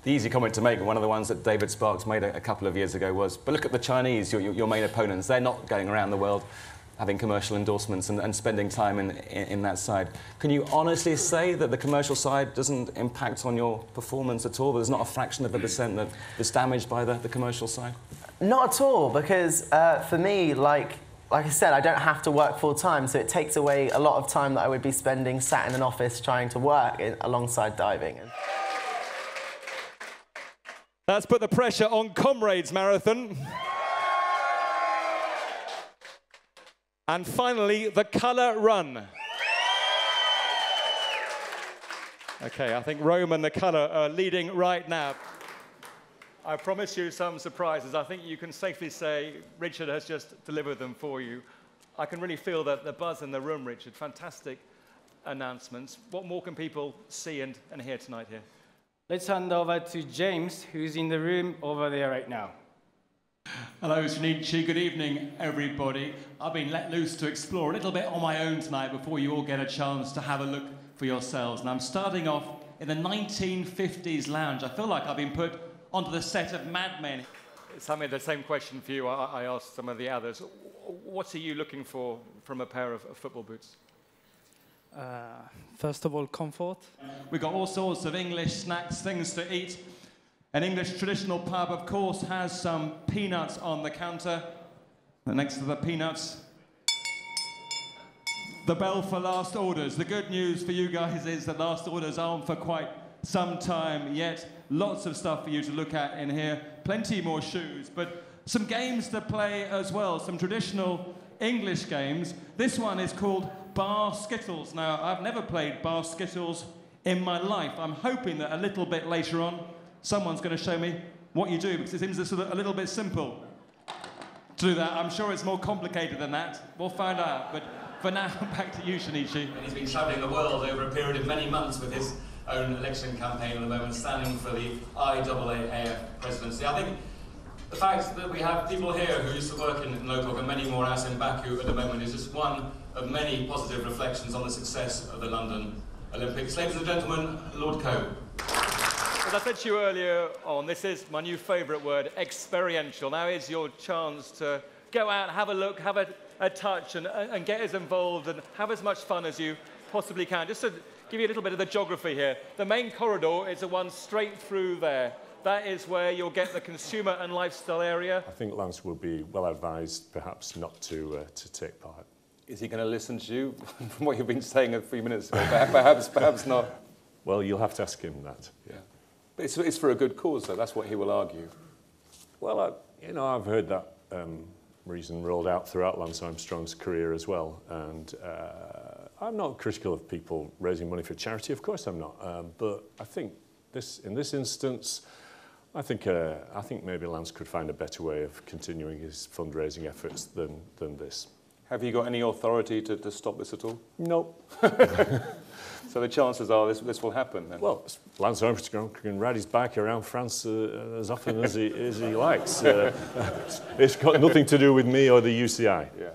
The easy comment to make, one of the ones that David Sparks made a couple of years ago was, but look at the Chinese, your main opponents. They're not going around the world having commercial endorsements and spending time in that side. Can you honestly say that the commercial side doesn't impact on your performance at all? There's not a fraction of a percent that's damaged by the commercial side? Not at all, because for me, like I said, I don't have to work full time, so it takes away a lot of time that I would be spending sat in an office trying to work alongside diving. That's put the pressure on Comrades Marathon. And finally, the colour run. OK, I think Rome and the colour are leading right now. I promise you some surprises. I think you can safely say Richard has just delivered them for you. I can really feel the buzz in the room, Richard. Fantastic announcements. What more can people see and hear tonight here? Let's hand over to James, who's in the room over there right now. Hello, Shinichi. Good evening, everybody. I've been let loose to explore a little bit on my own tonight before you all get a chance to have a look for yourselves. And I'm starting off in the 1950s lounge. I feel like I've been put onto the set of Mad Men. Samir, the same question for you. I asked some of the others. What are you looking for from a pair of football boots? First of all, comfort. We've got all sorts of English snacks, things to eat. An English traditional pub, of course, has some peanuts on the counter. And next to the peanuts, the bell for last orders. The good news for you guys is that last orders aren't for quite some time yet. Lots of stuff for you to look at in here. Plenty more shoes, but some games to play as well. Some traditional English games. This one is called Bar Skittles. Now, I've never played Bar Skittles in my life. I'm hoping that a little bit later on, someone's going to show me what you do, because it seems sort of a little bit simple to do that. I'm sure it's more complicated than that. We'll find out. But for now, back to you, Shinichi. And he's been travelling the world over a period of many months with his own election campaign at the moment, standing for the IAAF presidency. I think the fact that we have people here who used to work in local and many more out in Baku at the moment is just one of many positive reflections on the success of the London Olympics. Ladies and gentlemen, Lord Coe. As I said to you earlier on, this is my new favourite word, experiential. Now is your chance to go out, have a look, have a touch, and get as involved and have as much fun as you possibly can. Just to give you a little bit of the geography here, the main corridor is the one straight through there. That is where you'll get the consumer and lifestyle area. I think Lance will be well advised, perhaps, not to take part. Is he going to listen to you from what you've been saying a few minutes ago? Perhaps not. Well, you'll have to ask him that. Yeah. But it's for a good cause, though. That's what he will argue. Well, I've heard that reason rolled out throughout Lance Armstrong's career as well. And I'm not critical of people raising money for charity. Of course I'm not. But I think in this instance, I think maybe Lance could find a better way of continuing his fundraising efforts than this. Have you got any authority to stop this at all? Nope. So the chances are this will happen then? Well, Lance Armstrong can ride his bike around France as often as he likes. It's got nothing to do with me or the UCI. Yeah.